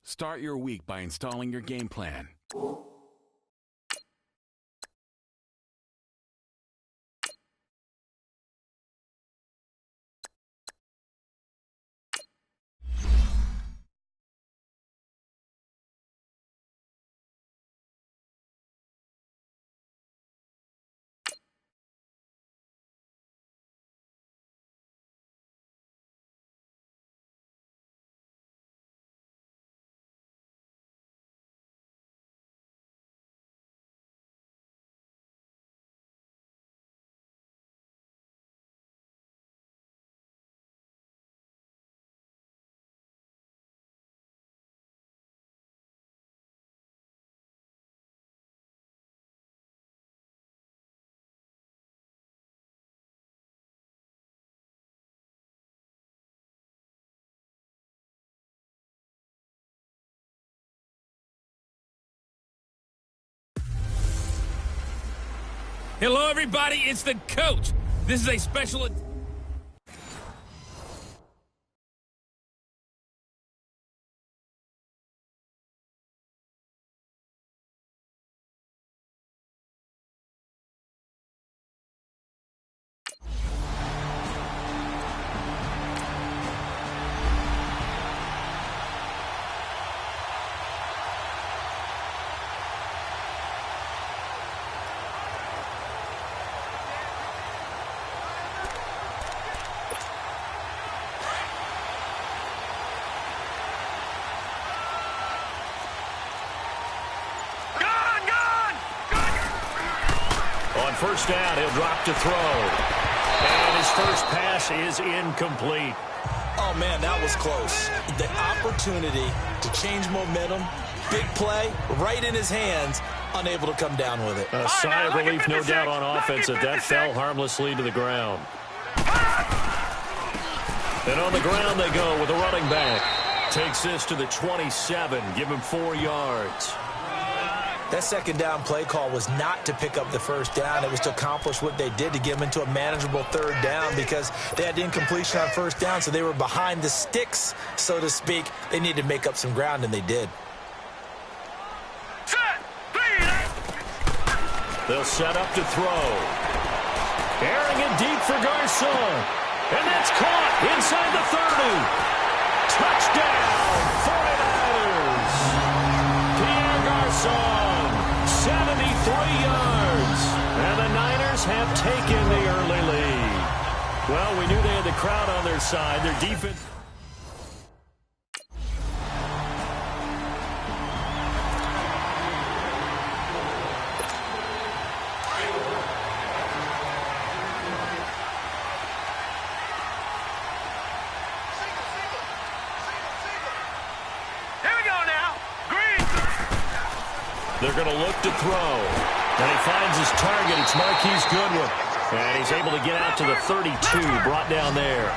Start your week by installing your game plan. Hello, everybody. It's the coach. This is a special... First down, he'll drop to throw. And his first pass is incomplete. Oh, man, that was close. The opportunity to change momentum, big play, right in his hands, unable to come down with it. A sigh of relief, no doubt, on offense that fell harmlessly to the ground. And on the ground they go with a running back. Takes this to the 27, give him 4 yards. That second down play call was not to pick up the first down. It was to accomplish what they did, to get them into a manageable third down, because they had incompletion on first down, so they were behind the sticks, so to speak. They needed to make up some ground, and they did. They'll set up to throw. Airing it deep for Garcon. And that's caught inside the 30. Touchdown, 49ers. Pierre Garcon, 73 yards. And the Niners have taken the early lead. Well, we knew they had the crowd on their side. Their defense... They're going to look to throw. And he finds his target. It's Marquise Goodwin. And he's able to get out to the 32, brought down there.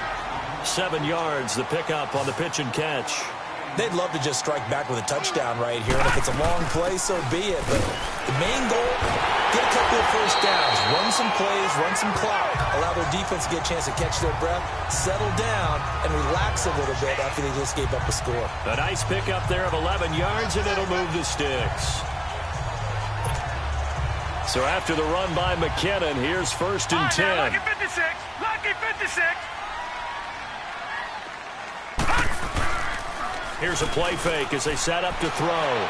7 yards, the pickup on the pitch and catch. They'd love to just strike back with a touchdown right here. And if it's a long play, so be it. But the main goal, get a couple of first downs. Run some plays, run some clock. Allow their defense to get a chance to catch their breath, settle down, and relax a little bit after they just gave up a score. A nice pickup there of 11 yards, and it'll move the sticks. So after the run by McKinnon, here's 1st and 10. Lucky 56. Lucky 56. Here's a play fake as they set up to throw.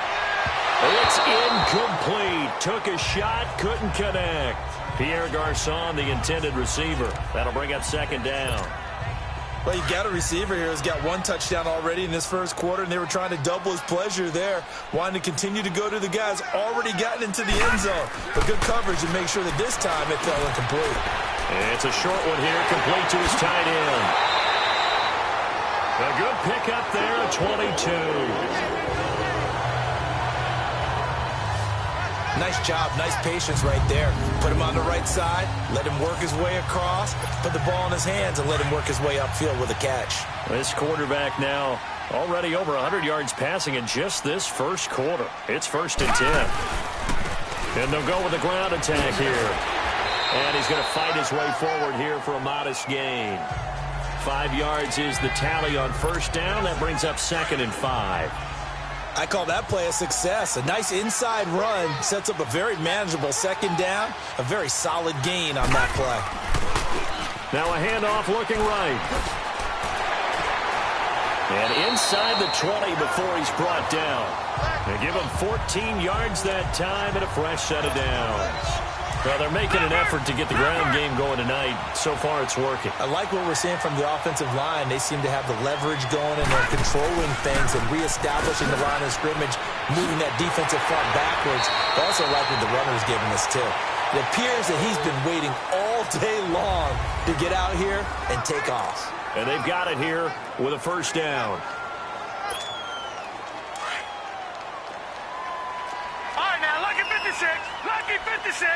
It's incomplete. Took a shot, couldn't connect. Pierre Garcon, the intended receiver. That'll bring up 2nd down. Well, you've got a receiver here who's got 1 touchdown already in this first quarter, and they were trying to double his pleasure there, wanting to continue to go to the guys already gotten into the end zone. But good coverage to make sure that this time it fell incomplete. It's a short one here, complete to his tight end. A good pickup there at 22. Nice job, nice patience right there. Put him on the right side, let him work his way across, put the ball in his hands, and let him work his way upfield with a catch. This quarterback now already over 100 yards passing in just this first quarter. It's 1st and 10. And they'll go with the ground attack here. And he's going to fight his way forward here for a modest gain. 5 yards is the tally on 1st down. That brings up 2nd and 5. I call that play a success. A nice inside run sets up a very manageable 2nd down. A very solid gain on that play. Now a handoff looking right. And inside the 20 before he's brought down. They give him 14 yards that time and a fresh set of downs. Well, they're making an effort to get the ground game going tonight. So far, it's working. I like what we're seeing from the offensive line. They seem to have the leverage going, and they're controlling things and reestablishing the line of scrimmage, moving that defensive front backwards. I also like what the runner's giving us, too. It appears that he's been waiting all day long to get out here and take off. And they've got it here with a 1st down. All right, now, lucky 56. Lucky 56.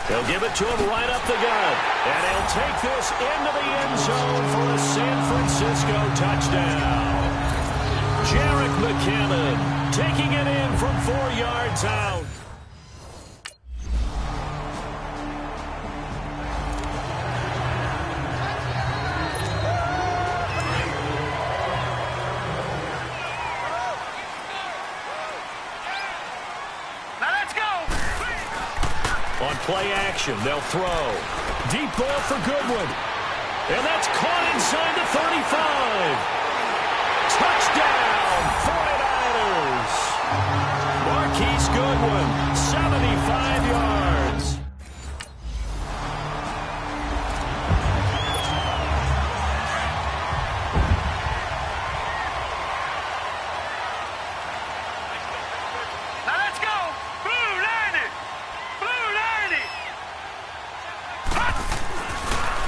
They'll give it to him right up the gut. And he'll take this into the end zone for a San Francisco touchdown. Jerick McKinnon taking it in from 4 yards out. On play action, they'll throw. Deep ball for Goodwin. And that's caught inside the 35. Touchdown, 49ers. Marquise Goodwin, 75 yards. Now let's go. Blue 90. Blue 90.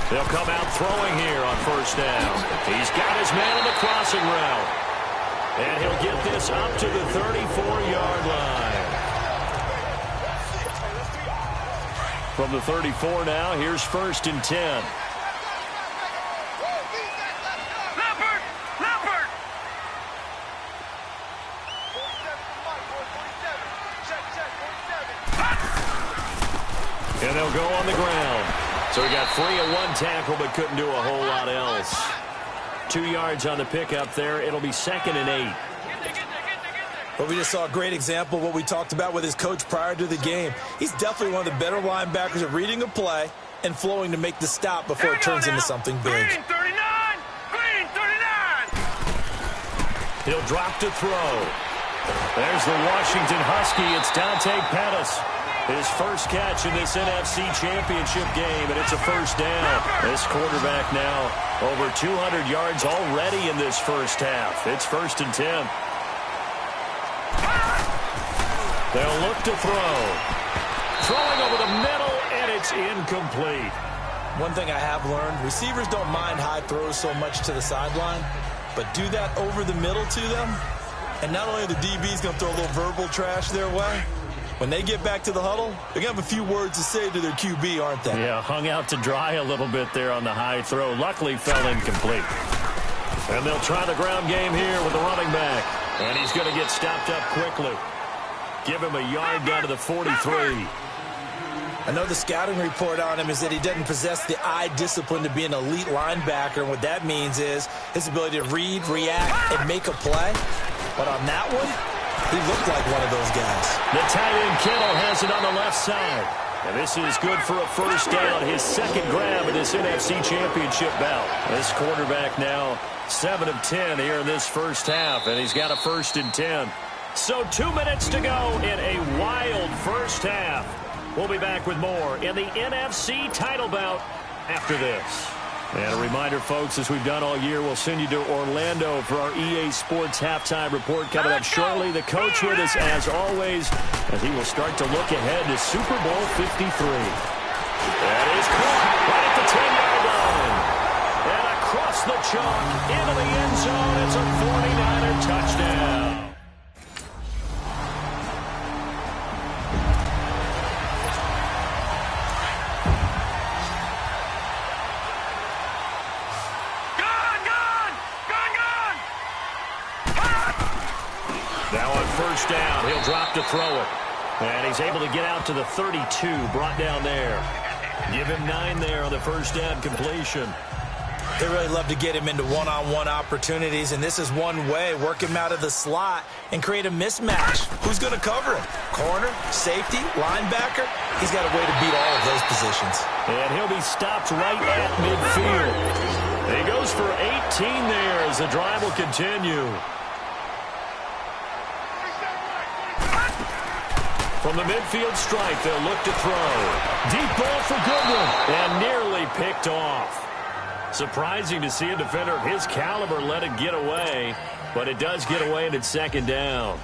They'll come out throwing here on 1st down. He's got his man on the crossing route. And he'll get this up to the 34-yard line. From the 34 now, here's 1st and 10. Leopard. Leopard. And they'll go on the ground. So he got free of 1 tackle but couldn't do a whole lot else. 2 yards on the pickup there. It'll be 2nd and 8. Well, we just saw a great example of what we talked about with his coach prior to the game. He's definitely one of the better linebackers at reading a play and flowing to make the stop before it turns into something big. Green 39! Green 39! He'll drop to throw. There's the Washington Husky. It's Dante Pettis. His first catch in this NFC Championship game, and it's a first down. This quarterback now over 200 yards already in this first half. It's 1st and 10. They'll look to throw. Throwing over the middle, and it's incomplete. One thing I have learned, receivers don't mind high throws so much to the sideline, but do that over the middle to them, and not only are the DBs going to throw a little verbal trash their way, when they get back to the huddle, they're going to have a few words to say to their QB, aren't they? Yeah, hung out to dry a little bit there on the high throw. Luckily fell incomplete. And they'll try the ground game here with the running back. And he's going to get stopped up quickly. Give him a yard down to the 43. I know the scouting report on him is that he doesn't possess the eye discipline to be an elite linebacker. And what that means is his ability to read, react, and make a play. But on that one, he looked like one of those guys. The tight end Kittle has it on the left side. And this is good for a first down. His second grab in this NFC Championship bout. This quarterback now 7 of 10 here in this first half. And he's got a 1st and 10. So 2 minutes to go in a wild first half. We'll be back with more in the NFC title bout after this. And a reminder, folks, as we've done all year, we'll send you to Orlando for our EA Sports halftime report coming up shortly. The coach with us, as always, as he will start to look ahead to Super Bowl 53. That is caught right at the 10-yard line. And across the chalk into the end zone. It's a 49er touchdown. Now on first down, he'll drop to throw it. And he's able to get out to the 32, brought down there. Give him 9 there on the first down completion. They really love to get him into one-on-one opportunities, and this is one way. Work him out of the slot and create a mismatch. Who's going to cover him? Corner, safety, linebacker? He's got a way to beat all of those positions. And he'll be stopped right at midfield. He goes for 18 there as the drive will continue. From the midfield stripe, they'll look to throw. Deep ball for Goodwin. And nearly picked off. Surprising to see a defender of his caliber let it get away, but it does get away and it's 2nd down.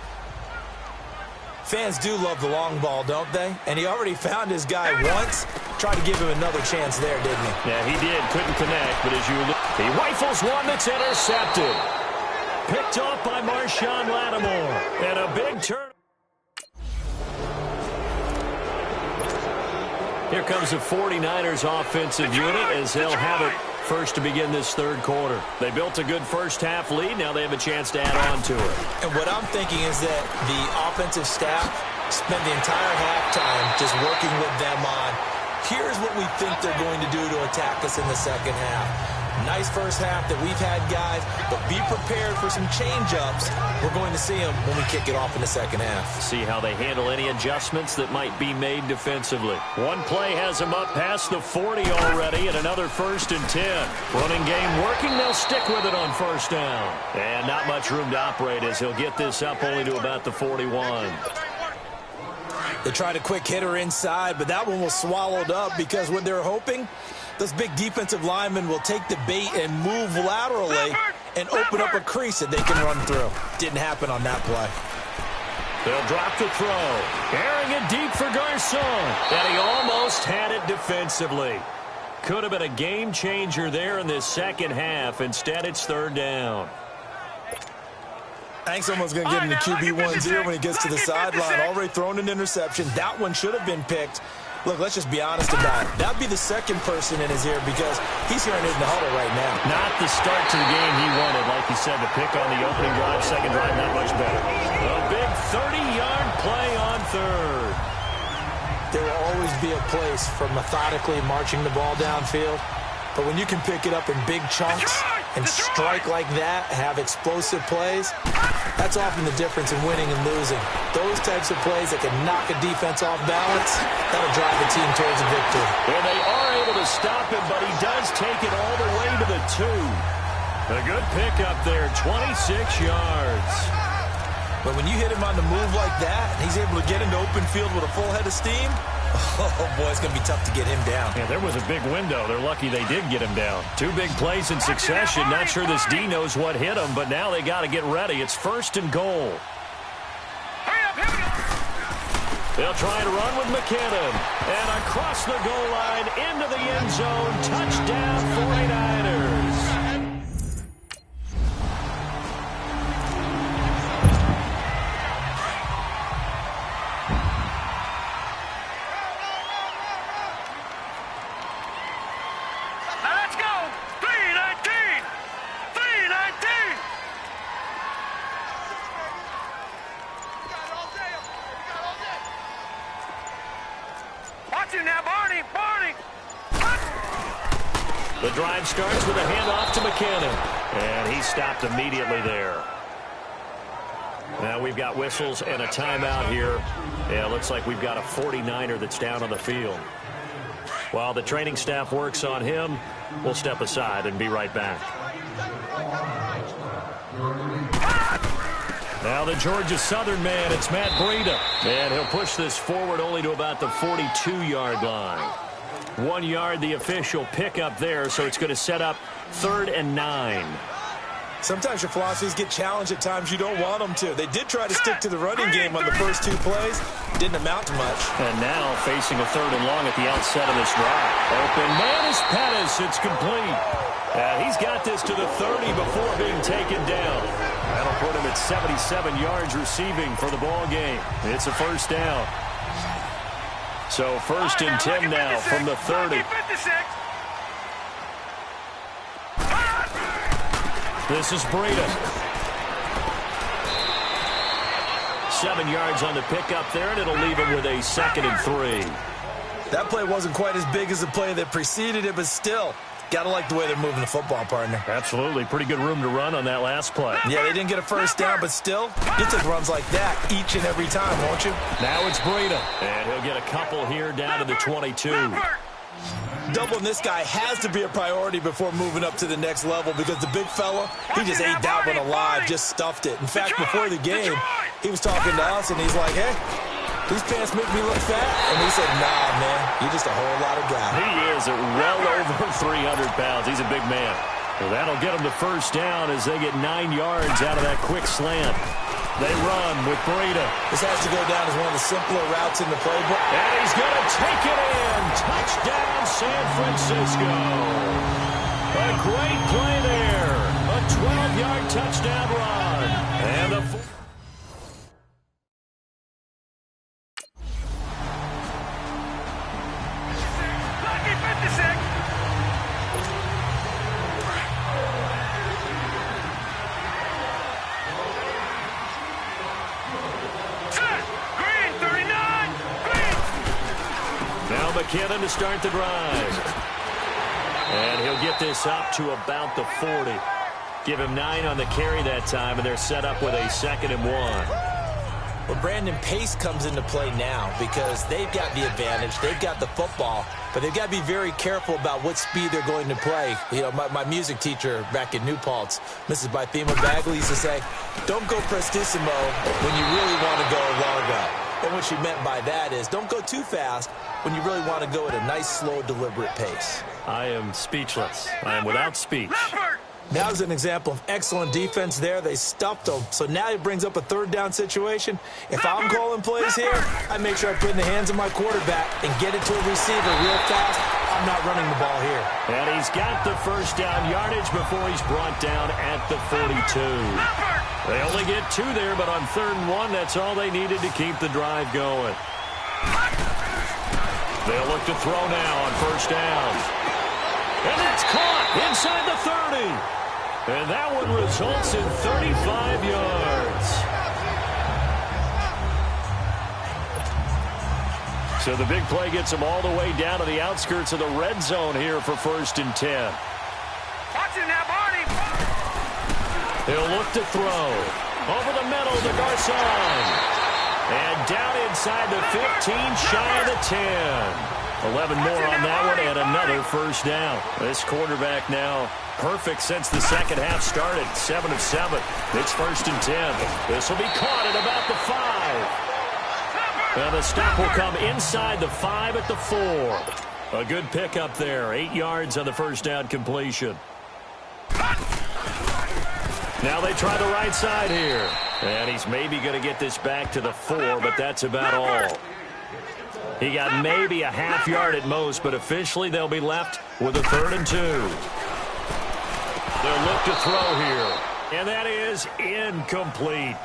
Fans do love the long ball, don't they? And he already found his guy once. Tried to give him another chance there, didn't he? Yeah, he did. Couldn't connect, but as you look, he rifles one that's intercepted. Picked off by Marshawn Lattimore. And a big turn. Here comes the 49ers offensive unit as they'll have it first to begin this third quarter. They built a good first half lead. Now they have a chance to add on to it. And what I'm thinking is that the offensive staff spent the entire halftime just working with them on, here's what we think they're going to do to attack us in the second half. Nice first half that we've had, guys, but be prepared for some change-ups. We're going to see them when we kick it off in the second half. See how they handle any adjustments that might be made defensively. One play has them up past the 40 already, and another 1st and 10. Running game working, they'll stick with it on first down. And not much room to operate as he'll get this up only to about the 41. They tried a quick hitter inside, but that one was swallowed up because what they're hoping, those big defensive linemen will take the bait and move laterally and open up a crease that they can run through. Didn't happen on that play. They'll drop the throw. Airing it deep for Garcon. And he almost had it defensively. Could have been a game changer there in this second half. Instead, it's 3rd down. I think someone's going to get into QB1's ear when he gets to the sideline. Already thrown an interception. That one should have been picked. Look, let's just be honest about it. That'd be the second person in his ear because he's hearing it in the huddle right now. Not the start to the game he wanted, like you said, to pick on the opening drive, second drive, not much better. A big 30-yard play on 3rd. There will always be a place for methodically marching the ball downfield, but when you can pick it up in big chunks, and strike like that, have explosive plays, that's often the difference in winning and losing. Those types of plays that can knock a defense off balance, that'll drive the team towards a victory. And they are able to stop him, but he does take it all the way to the 2. A good pickup there, 26 yards. But when you hit him on the move like that, and he's able to get into open field with a full head of steam, oh, boy, it's going to be tough to get him down. Yeah, there was a big window. They're lucky they did get him down. 2 big plays in succession. Not sure this D knows what hit him, but now they got to get ready. It's 1st and goal. They'll try to run with McKinnon. And across the goal line, into the end zone. Touchdown, 49ers. The drive starts with a handoff to McKinnon. And he stopped immediately there. Now we've got whistles and a timeout here. Yeah, it looks like we've got a 49er that's down on the field. While the training staff works on him, we'll step aside and be right back. Now the Georgia Southern man, it's Matt Breida. And he'll push this forward only to about the 42-yard line. 1 yard, the official pickup there, so it's going to set up 3rd and 9. Sometimes your philosophies get challenged at times you don't want them to. They did try to stick to the running game on the first 2 plays. Didn't amount to much. And now facing a 3rd and long at the outset of this drive. Open man is Pettis. It's complete. He's got this to the 30 before being taken down. That'll put him at 77 yards receiving for the ball game. It's a 1st down. So 1st and 10 now from the 30. This is Breida. 7 yards on the pickup there, and it'll leave him with a 2nd and 3. That play wasn't quite as big as the play that preceded it, but still, gotta like the way they're moving the football, partner. Absolutely. Pretty good room to run on that last play. Yeah, they didn't get a 1st down, but still, you take runs like that each and every time, won't you? Now it's Breida. And he'll get a couple here down to the 22. Doubling this guy has to be a priority before moving up to the next level because the big fella, he just ate that one alive, just stuffed it. In fact, before the game, he was talking to us, and he's like, hey, these pants make me look fat? And we said, nah, man, you're just a whole lot of guy. He is at well over 300 pounds. He's a big man. Well, that'll get him the 1st down as they get 9 yards out of that quick slant. They run with Breida. This has to go down as one of the simpler routes in the playbook. And he's going to take it in. Touchdown, San Francisco. A great play there. A 12-yard touchdown run. And the... McKinnon to start the drive. And he'll get this up to about the 40. Give him 9 on the carry that time, and they're set up with a 2nd and 1. Well, Brandon, pace comes into play now because they've got the advantage. They've got the football, but they've got to be very careful about what speed they're going to play. You know, my music teacher back in New Paltz, Mrs. Bythema Bagley, used to say, don't go prestissimo when you really want to go largo. And what she meant by that is don't go too fast when you really want to go at a nice, slow, deliberate pace. I am speechless. I am without speech. That was an example of excellent defense there. They stuffed them. So now it brings up a 3rd down situation. If I'm calling plays here, I make sure I put it in the hands of my quarterback and get it to a receiver real fast. I'm not running the ball here. And he's got the 1st down yardage before he's brought down at the 42. They only get 2 there, but on 3rd and 1, that's all they needed to keep the drive going. They'll look to throw now on 1st down. And that's caught inside the 30. And that one results in 35 yards. So the big play gets them all the way down to the outskirts of the red zone here for 1st and 10. Watch it now, Barney. He'll look to throw. Over the middle to Garcon. And down inside the 15, shy of the 10. 11 more on that one and another first down. This quarterback now perfect since the second half started. 7 of 7. It's 1st and 10. This will be caught at about the 5. And the stop will come inside the 5 at the 4. A good pickup there. 8 yards on the first down completion. Now they try the right side here. And he's maybe going to get this back to the 4, but that's about all. He got maybe a half yard at most, but officially they'll be left with a 3rd and 2. They'll look to throw here. And that is incomplete.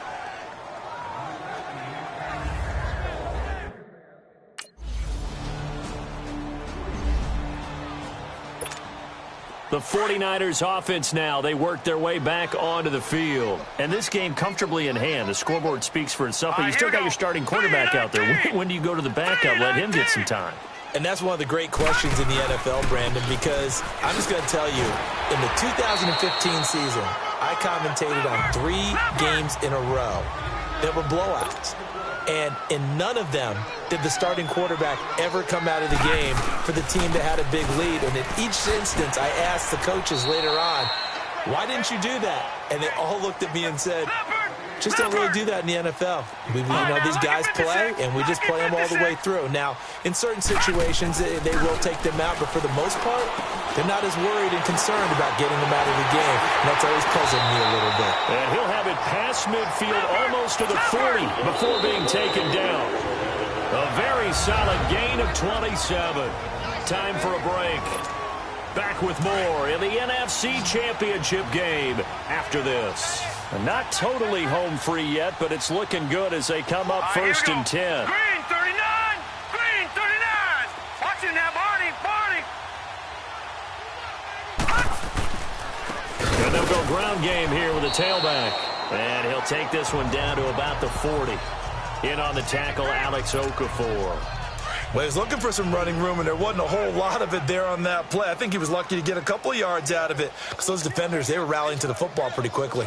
The 49ers offense now, they work their way back onto the field. And this game comfortably in hand. The scoreboard speaks for itself, but you still got your starting quarterback out there. When do you go to the backup, let him get some time? And that's one of the great questions in the NFL, Brandon, because I'm just going to tell you, in the 2015 season, I commentated on 3 games in a row that were blowouts. And in none of them did the starting quarterback ever come out of the game for the team that had a big lead. And in each instance, I asked the coaches later on, why didn't you do that? And they all looked at me and said, just don't really do that in the NFL. These guys play, and we just play them all the way through. Now, in certain situations, they will take them out, but for the most part, they're not as worried and concerned about getting them out of the game. And that's always puzzled me a little bit. And he'll have it past midfield almost to the 40 before being taken down. A very solid gain of 27. Time for a break. Back with more in the NFC Championship game after this. Not totally home free yet, but it's looking good as they come up 1st and 10. Green 39! Green 39! Watch him now, Barney! Barney! And they'll go ground game here with a tailback. And he'll take this one down to about the 40. In on the tackle, Alex Okafor. Well, he was looking for some running room, and there wasn't a whole lot of it there on that play. I think he was lucky to get a couple of yards out of it because those defenders, they were rallying to the football pretty quickly.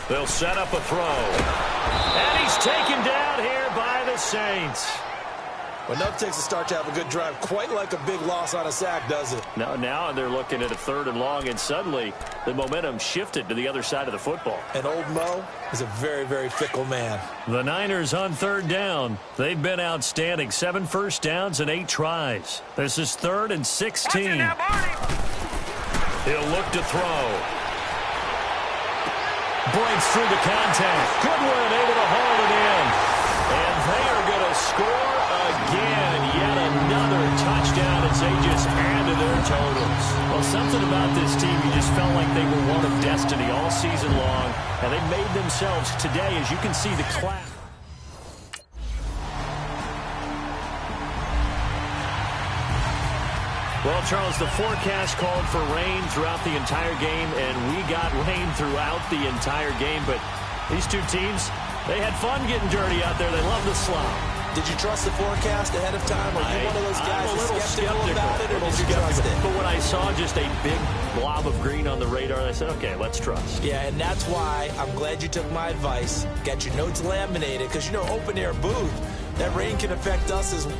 They'll set up a throw. And he's taken down here by the Saints. Well, nothing takes a start to have a good drive, quite like a big loss on a sack, does it? Now they're looking at a 3rd and long, and suddenly the momentum shifted to the other side of the football. And old Mo is a very, very fickle man. The Niners on 3rd down. They've been outstanding. 7 first downs and 8 tries. This is 3rd and 16. He'll look to throw. Breaks through the contact. Goodwin able to haul it in. And they are going to score again. Yet another touchdown as they just add to their totals. Well, something about this team, you just felt like they were one of destiny all season long. And they made themselves today, as you can see, the clap. Well, Charles, the forecast called for rain throughout the entire game, and we got rain throughout the entire game. But these two teams, they had fun getting dirty out there. They love the slop. Did you trust the forecast ahead of time? Are you one of those guys I'm a little skeptical about it, or did you trust it? But when I saw just a big blob of green on the radar, I said, okay, let's trust. Yeah, and that's why I'm glad you took my advice. Got your notes laminated, because, open-air booth, that rain can affect us as well.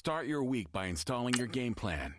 Start your week by installing your game plan.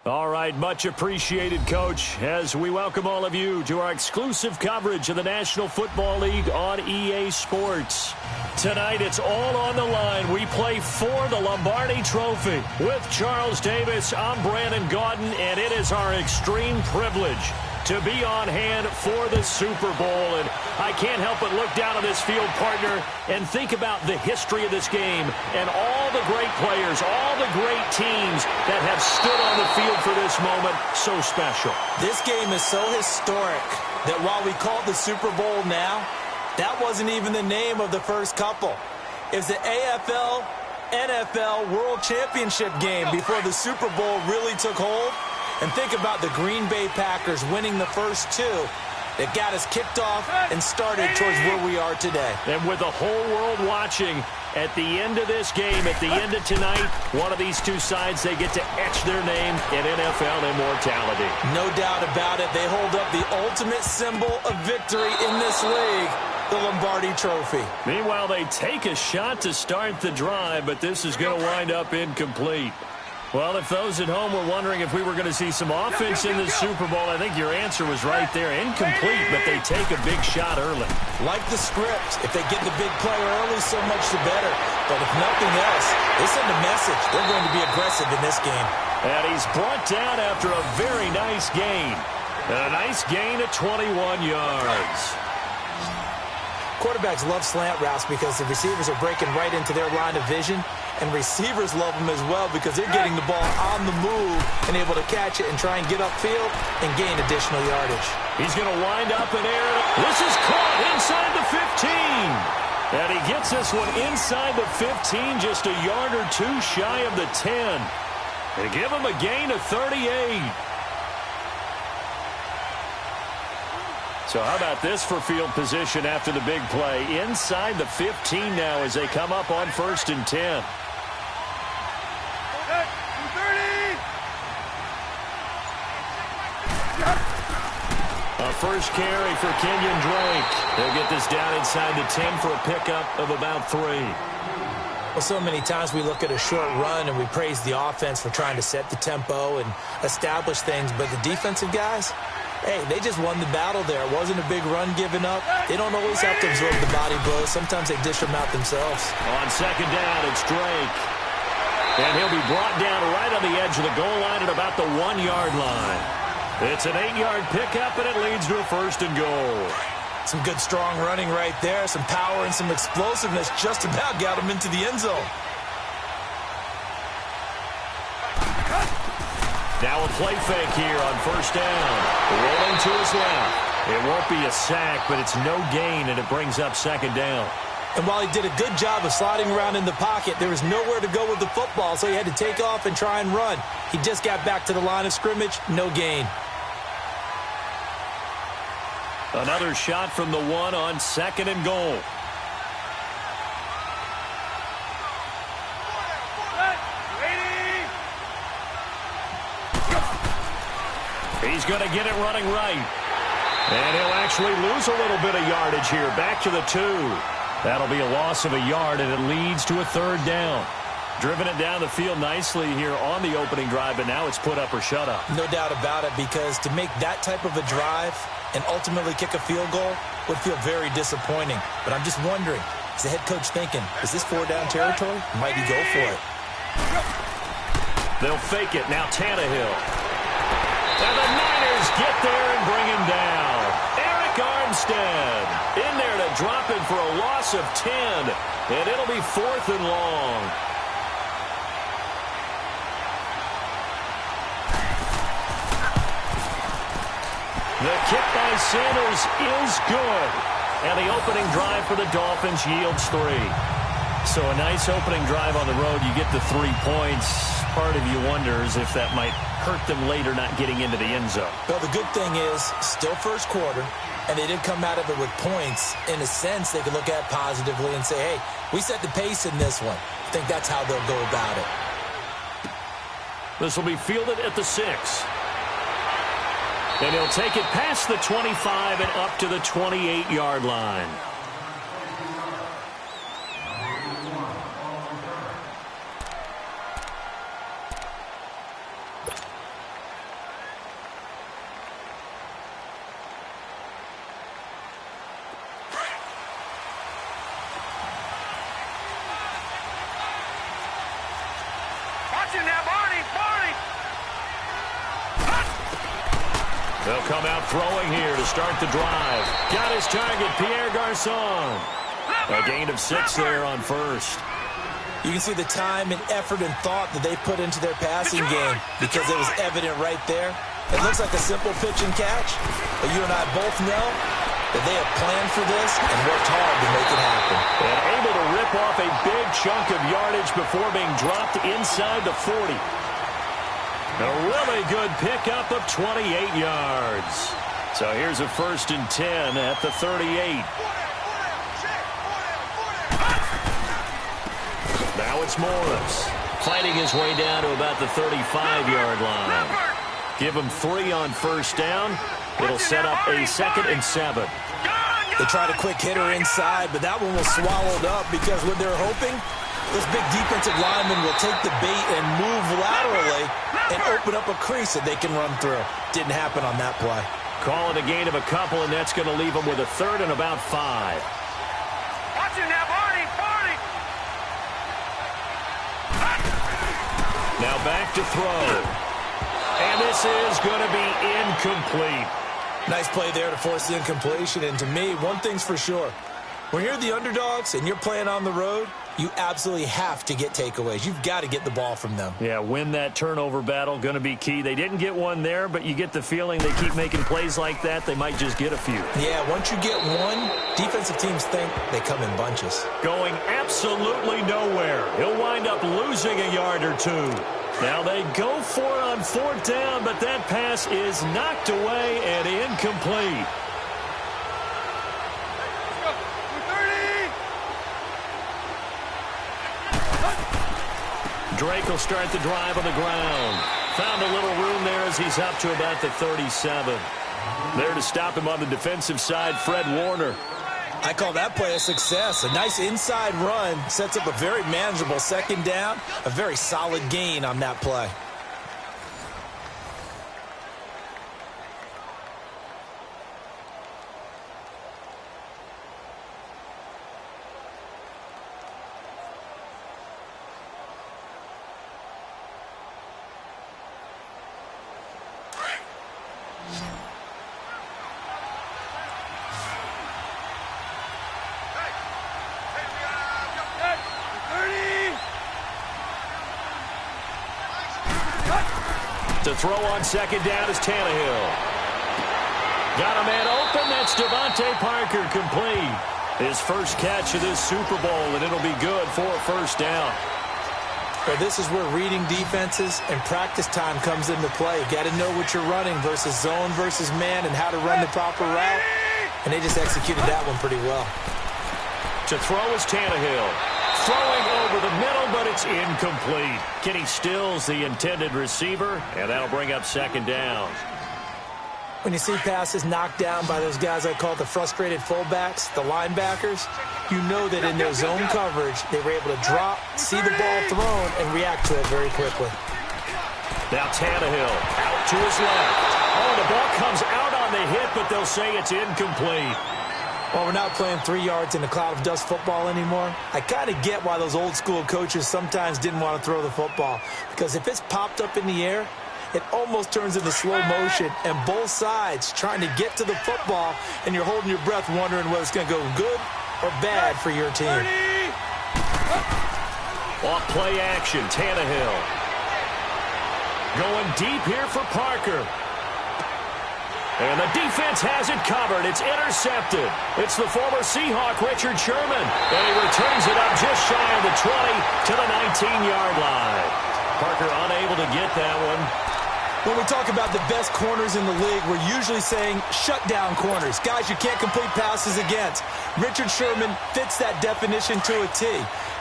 All right, much appreciated, Coach, as we welcome all of you to our exclusive coverage of the National Football League on EA Sports. Tonight, it's all on the line. We play for the Lombardi Trophy. With Charles Davis, I'm Brandon Gaudin, and it is our extreme privilege to be on hand for the Super Bowl. And I can't help but look down at this field, partner, and think about the history of this game and all the great players, all the great teams that have stood on the field for this moment. So special. This game is so historic that while we call it the Super Bowl now, that wasn't even the name of the first couple. It was the AFL, NFL World Championship game before the Super Bowl really took hold. And think about the Green Bay Packers winning the first two that got us kicked off and started towards where we are today. And with the whole world watching, at the end of this game, at the end of tonight, one of these two sides, they get to etch their name in NFL immortality. No doubt about it. They hold up the ultimate symbol of victory in this league, the Lombardi Trophy. Meanwhile, they take a shot to start the drive, but this is going to wind up incomplete. Well, if those at home were wondering if we were going to see some offense in the Super Bowl, I think your answer was right there. Incomplete, but they take a big shot early. Like the script, if they get the big play early, so much the better. But if nothing else, they send a message. They're going to be aggressive in this game. And he's brought down after a very nice gain. And a nice gain of 21 yards. Quarterbacks love slant routes because the receivers are breaking right into their line of vision. And receivers love them as well because they're getting the ball on the move and able to catch it and try and get upfield and gain additional yardage. He's going to wind up in air. This is caught inside the 15. And he gets this one inside the 15, just a yard or two shy of the 10. They give him a gain of 38. So how about this for field position after the big play? Inside the 15 now as they come up on 1st and 10. A first carry for Kenyon Drake. They'll get this down inside the 10 for a pickup of about 3. Well, so many times we look at a short run and we praise the offense for trying to set the tempo and establish things, but the defensive guys, hey, they just won the battle there. It wasn't a big run given up. They don't always have to absorb the body blows. Sometimes they dish them out themselves. On 2nd down, it's Drake. And he'll be brought down right on the edge of the goal line at about the 1-yard line. It's an 8-yard pickup, and it leads to a 1st and goal. Some good, strong running right there. Some power and some explosiveness just about got him into the end zone. Now a play fake here on 1st down. Rolling to his left. It won't be a sack, but it's no gain, and it brings up 2nd down. And while he did a good job of sliding around in the pocket, there was nowhere to go with the football, so he had to take off and try and run. He just got back to the line of scrimmage, no gain. Another shot from the 1 on 2nd and goal. He's going to get it running right. And he'll actually lose a little bit of yardage here. Back to the 2. That'll be a loss of a yard, and it leads to a 3rd down. Driven it down the field nicely here on the opening drive, but now it's put up or shut up. No doubt about it, because to make that type of a drive and ultimately kick a field goal would feel very disappointing. But I'm just wondering, is the head coach thinking, is this 4-down territory? Might he go for it? They'll fake it. Now Tannehill. And the Niners get there and bring him down. Eric Armstead in there to drop it for a loss of 10. And it'll be 4th and long. The kick by Sanders is good. And the opening drive for the Dolphins yields 3. So a nice opening drive on the road. You get the 3 points. Part of you wonders if that might hurt them later not getting into the end zone. Well, the good thing is, still first quarter, and they did come out of it with points. In a sense, they could look at it positively and say, hey, we set the pace in this one. I think that's how they'll go about it. This will be fielded at the 6. And he'll take it past the 25 and up to the 28-yard line. They'll come out throwing here to start the drive. Got his target, Pierre Garçon. A gain of 6 there on 1st. You can see the time and effort and thought that they put into their passing game, because it was evident right there. It looks like a simple pitch and catch, but you and I both know that they have planned for this and worked hard to make it happen. And able to rip off a big chunk of yardage before being dropped inside the 40. A really good pickup of 28 yards. So here's a 1st and 10 at the 38. Now it's Morris, fighting his way down to about the 35-yard line. Give him 3 on 1st down. It'll set up a 2nd and 7. They tried a quick hitter inside, but that one was swallowed up because what they're hoping, those big defensive linemen will take the bait and move laterally and open up a crease that they can run through. Didn't happen on that play. Call it a gain of a couple, and that's going to leave them with a 3rd and about 5. Watch him now, Barney! Barney! Now back to throw. And this is going to be incomplete. Nice play there to force the incompletion. And to me, one thing's for sure. When you're the underdogs and you're playing on the road, you absolutely have to get takeaways. You've got to get the ball from them. Yeah, win that turnover battle, going to be key. They didn't get one there, but you get the feeling they keep making plays like that, they might just get a few. Yeah, once you get one, defensive teams think they come in bunches. Going absolutely nowhere. He'll wind up losing a yard or 2. Now they go for it on 4th down, but that pass is knocked away and incomplete. Drake will start the drive on the ground. Found a little room there as he's up to about the 37. There to stop him on the defensive side, Fred Warner. I call that play a success. A nice inside run sets up a very manageable 2nd down. A very solid gain on that play. To throw on second down is Tannehill. Got a man open. That's Devontae Parker, complete. His first catch of this Super Bowl, and it'll be good for a first down. Well, this is where reading defenses and practice time comes into play. You got to know what you're running versus zone versus man and how to run the proper route. And they just executed that one pretty well. To throw is Tannehill. Throwing over the middle, but it's incomplete. Kenny Stills, the intended receiver, and that'll bring up second down. When you see passes knocked down by those guys I call the frustrated fullbacks, the linebackers, you know that in their zone coverage, they were able to drop, see the ball thrown, and react to it very quickly. Now Tannehill out to his left. Oh, the ball comes out on the hit, but they'll say it's incomplete. Well, we're not playing 3 yards in a cloud of dust football anymore. I kind of get why those old school coaches sometimes didn't want to throw the football. Because if it's popped up in the air, it almost turns into slow motion, and both sides trying to get to the football, and you're holding your breath wondering whether it's going to go good or bad for your team. Off play action, Tannehill. Going deep here for Parker. And the defense has it covered. It's intercepted. It's the former Seahawk, Richard Sherman. And he returns it up just shy of the 20 to the 19-yard line. Parker unable to get that one. When we talk about the best corners in the league, we're usually saying shutdown corners. Guys you can't complete passes against. Richard Sherman fits that definition to a T.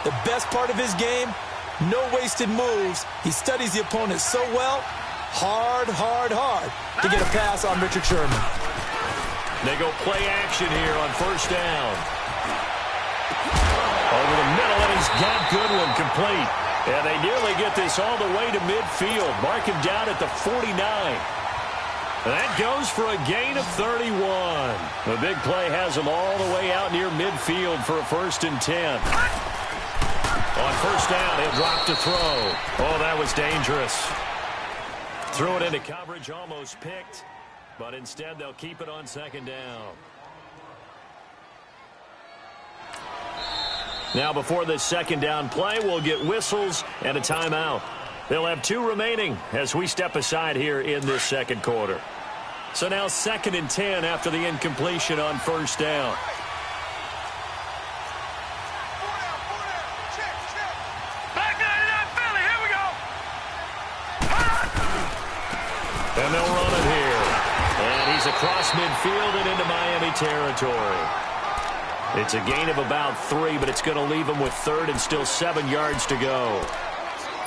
The best part of his game, no wasted moves. He studies the opponent so well. Hard to get a pass on Richard Sherman. They go play action here on first down. Over the middle, and he's got Goodwin complete. And they nearly get this all the way to midfield. Mark him down at the 49. That goes for a gain of 31. The big play has him all the way out near midfield for a 1st and 10. On first down, he'll drop to throw. Oh, that was dangerous. Threw it into coverage, almost picked, but instead they'll keep it on second down. Now before this second down play, we'll get whistles and a timeout. They'll have 2 remaining as we step aside here in this second quarter. So now 2nd and 10 after the incompletion on first down. And they'll run it here. And he's across midfield and into Miami territory. It's a gain of about 3, but it's going to leave them with 3rd and still 7 yards to go.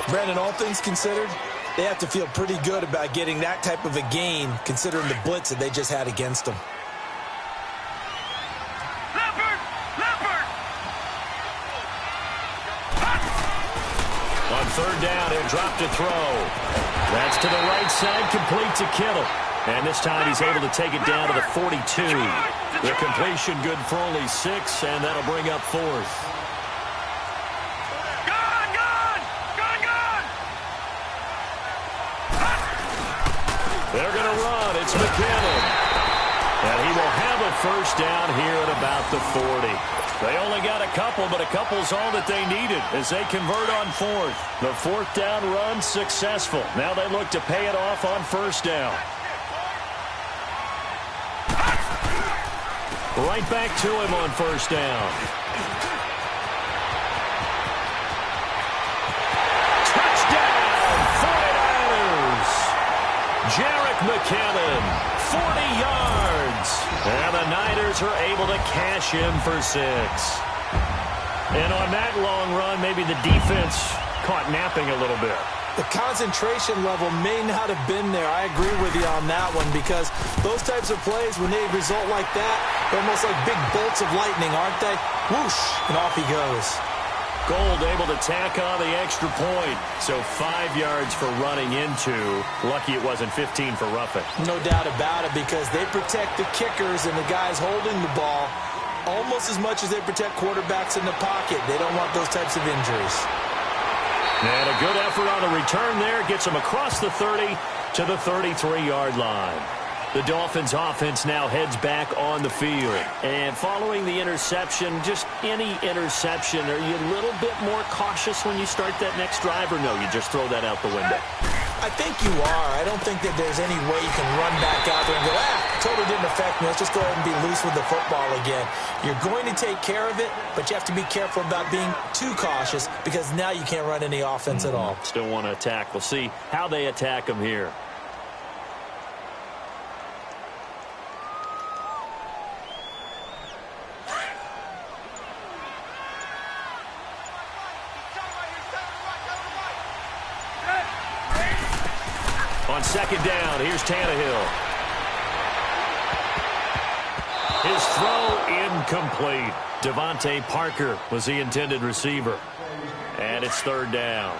Brandon, all things considered, they have to feel pretty good about getting that type of a gain considering the blitz that they just had against them. On third down, he'll drop to throw. That's to the right side, complete to Kittle. And this time he's able to take it down to the 42. The completion good for only 6, and that'll bring up 4th. They're going to run. It's McKinnon. And he will have a first down here at about the 40. They only got a couple, but a couple's all that they needed as they convert on 4th. The 4th down run successful. Now they look to pay it off on first down. Right back to him on first down. Touchdown, 49ers. Jerick McKinnon, 40 yards. And the Niners are able to cash in for 6. And on that long run, maybe the defense caught napping a little bit. The concentration level may not have been there. I agree with you on that one because those types of plays, when they result like that, they're almost like big bolts of lightning, aren't they? Whoosh, and off he goes. Gold able to tack on the extra point. So 5 yards for running into. Lucky it wasn't 15 for roughing. No doubt about it because they protect the kickers and the guys holding the ball almost as much as they protect quarterbacks in the pocket. They don't want those types of injuries. And a good effort on the return there. Gets them across the 30 to the 33-yard line. The Dolphins offense now heads back on the field. And following the interception, just any interception, are you a little bit more cautious when you start that next drive or no? You just throw that out the window? I think you are. I don't think that there's any way you can run back out there and go, totally didn't affect me. Let's just go ahead and be loose with the football again. You're going to take care of it, but you have to be careful about being too cautious because now you can't run any offense at all. Still want to attack. We'll see how they attack them here. On second down, here's Tannehill. His throw incomplete. Devontae Parker was the intended receiver. And it's third down.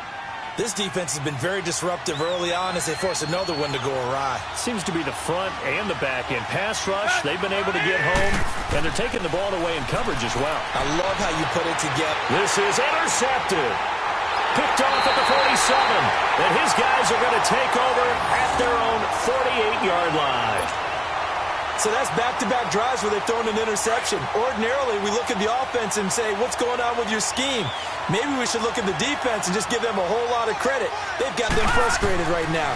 This defense has been very disruptive early on as they force another one to go awry. Seems to be the front and the back end. Pass rush, they've been able to get home, and they're taking the ball away in coverage as well. I love how you put it together. This is intercepted. Picked off at the 47. And his guys are going to take over at their own 48-yard line. So that's back-to-back drives where they've thrown an interception. Ordinarily, we look at the offense and say, what's going on with your scheme? Maybe we should look at the defense and just give them a whole lot of credit. They've got them frustrated right now.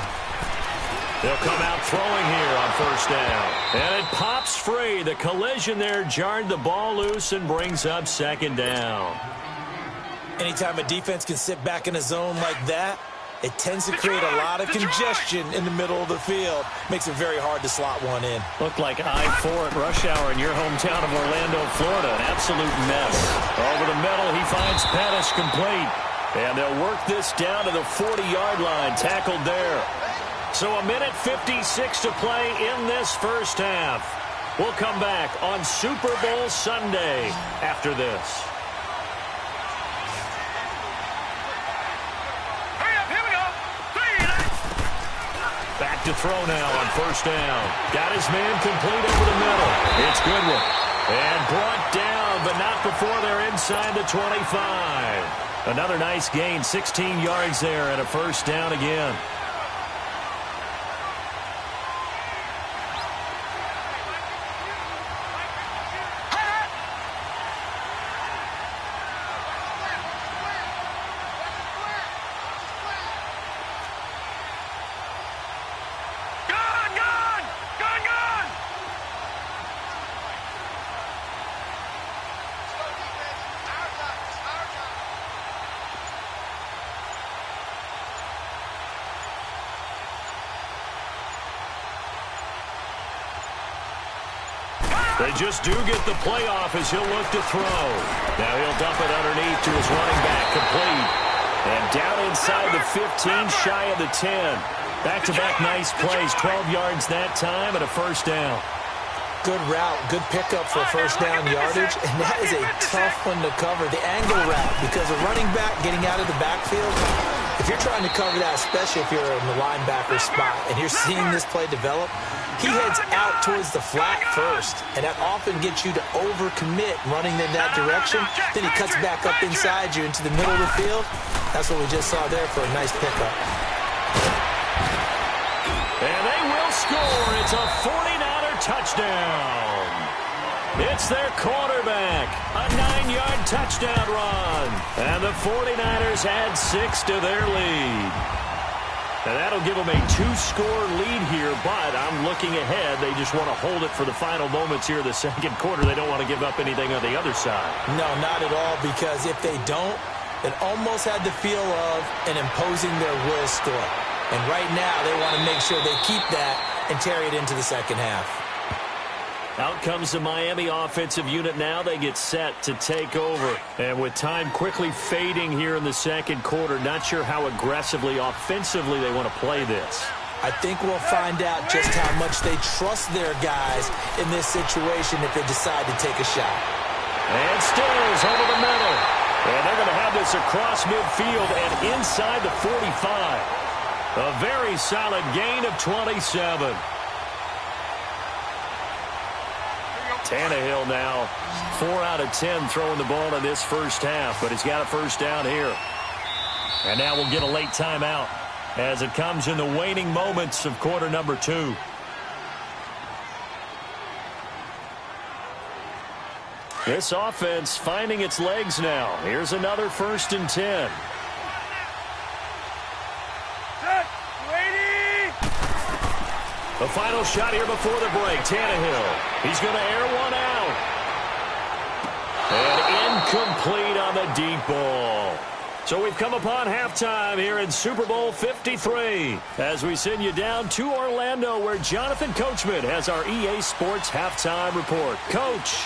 They'll come out throwing here on first down. And it pops free. The collision there jarred the ball loose and brings up second down. Anytime a defense can sit back in a zone like that, it tends to create a lot of congestion in the middle of the field. Makes it very hard to slot one in. Looked like I-4 at rush hour in your hometown of Orlando, Florida. An absolute mess. Over the middle, he finds Pettis complete. And they'll work this down to the 40-yard line. Tackled there. So a minute 56 to play in this first half. We'll come back on Super Bowl Sunday after this. Back to throw now on first down. Got his man complete over the middle. It's Goodwin. And brought down, but not before they're inside the 25. Another nice gain, 16 yards there and a first down again. They just do get the playoff as he'll look to throw. Now he'll dump it underneath to his running back, complete. And down inside the 15, shy of the 10. Back-to-back nice plays, 12 yards that time and a first down. Good route, good pickup for first down yardage, and that is a tough one to cover. The angle route, because a running back getting out of the backfield, if you're trying to cover that, especially if you're in the linebacker spot, and you're seeing this play develop, he heads out towards the flat first, and that often gets you to overcommit running in that direction. Then he cuts back up inside you into the middle of the field. That's what we just saw there for a nice pickup. And they will score. It's a 49er touchdown. It's their quarterback. A 9-yard touchdown run. And the 49ers add 6 to their lead. And that'll give them a 2-score lead here, but I'm looking ahead. They just want to hold it for the final moments here of the second quarter. They don't want to give up anything on the other side. No, not at all, because if they don't, it almost had the feel of an imposing their will score. And right now, they want to make sure they keep that and carry it into the second half. Out comes the Miami offensive unit now. They get set to take over. And with time quickly fading here in the second quarter, not sure how aggressively, offensively they want to play this. I think we'll find out just how much they trust their guys in this situation if they decide to take a shot. And Stills over the middle. And they're going to have this across midfield and inside the 45. A very solid gain of 27. Tannehill now 4 out of 10 throwing the ball in this first half, but he's got a first down here. And now we'll get a late timeout as it comes in the waning moments of quarter number 2. This offense finding its legs now. Here's another 1st and 10. Set, The final shot here before the break. Tannehill. He's going to air one out. And incomplete on the deep ball. So we've come upon halftime here in Super Bowl 53 as we send you down to Orlando where Jonathan Coachman has our EA Sports halftime report. Coach.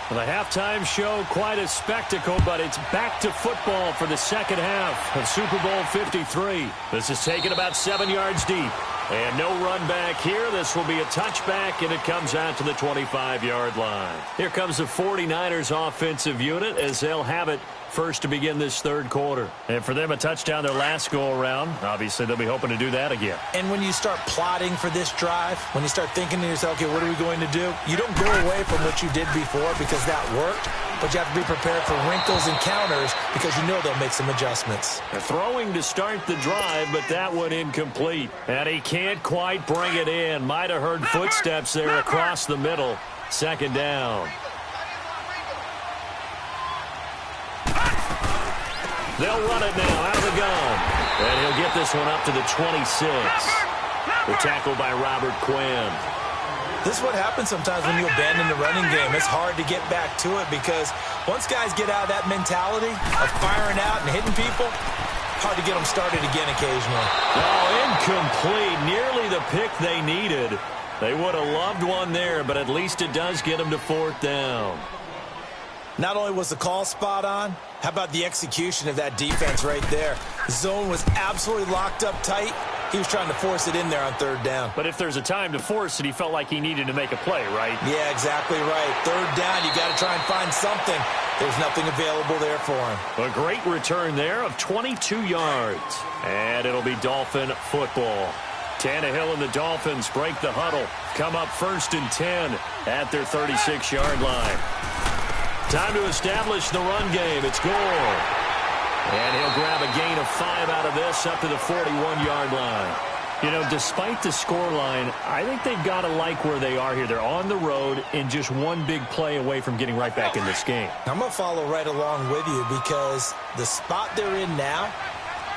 The halftime show, quite a spectacle, but it's back to football for the second half of Super Bowl 53. This is taken about 7 yards deep. And no run back here. This will be a touchback, and it comes out to the 25-yard line. Here comes the 49ers offensive unit as they'll have it first to begin this third quarter. And for them, a touchdown their last go-around. Obviously, they'll be hoping to do that again. And when you start plotting for this drive, when you start thinking to yourself, okay, what are we going to do? You don't go away from what you did before because that worked, but you have to be prepared for wrinkles and counters because you know they'll make some adjustments. They're throwing to start the drive, but that one incomplete. And he can't quite bring it in. Might have heard footsteps there across the middle. Second down. They'll run it now out of the gun. And he'll get this one up to the 26. The tackle by Robert Quinn. This is what happens sometimes when you abandon the running game. It's hard to get back to it because once guys get out of that mentality of firing out and hitting people, hard to get them started again occasionally. Oh, incomplete. Nearly the pick they needed. They would have loved one there, but at least it does get them to fourth down. Not only was the call spot on, how about the execution of that defense right there? The zone was absolutely locked up tight. He was trying to force it in there on third down. But if there's a time to force it, he felt like he needed to make a play, right? Yeah, exactly right. Third down, you got to try and find something. There's nothing available there for him. A great return there of 22 yards. And it'll be Dolphin football. Tannehill and the Dolphins break the huddle. Come up 1st and 10 at their 36-yard line. Time to establish the run game. It's Gore. And he'll grab a gain of 5 out of this up to the 41-yard line. You know, despite the scoreline, I think they've got to like where they are here. They're on the road and just one big play away from getting right back in this game. I'm going to follow right along with you because the spot they're in now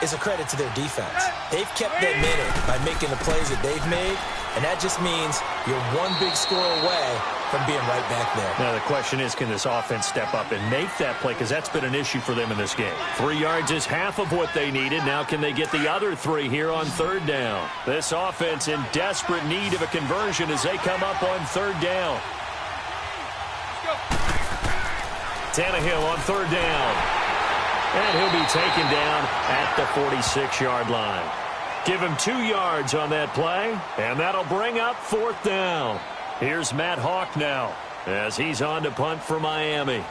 is a credit to their defense. They've kept them in it by making the plays that they've made, and that just means you're one big score away from being right back there. Now the question is, can this offense step up and make that play? Because that's been an issue for them in this game. 3 yards is half of what they needed. Now can they get the other 3 here on third down? This offense in desperate need of a conversion as they come up on third down. Tannehill on third down. And he'll be taken down at the 46-yard line. Give him 2 yards on that play, and that'll bring up fourth down. Here's Matt Hawk now as he's on to punt for Miami.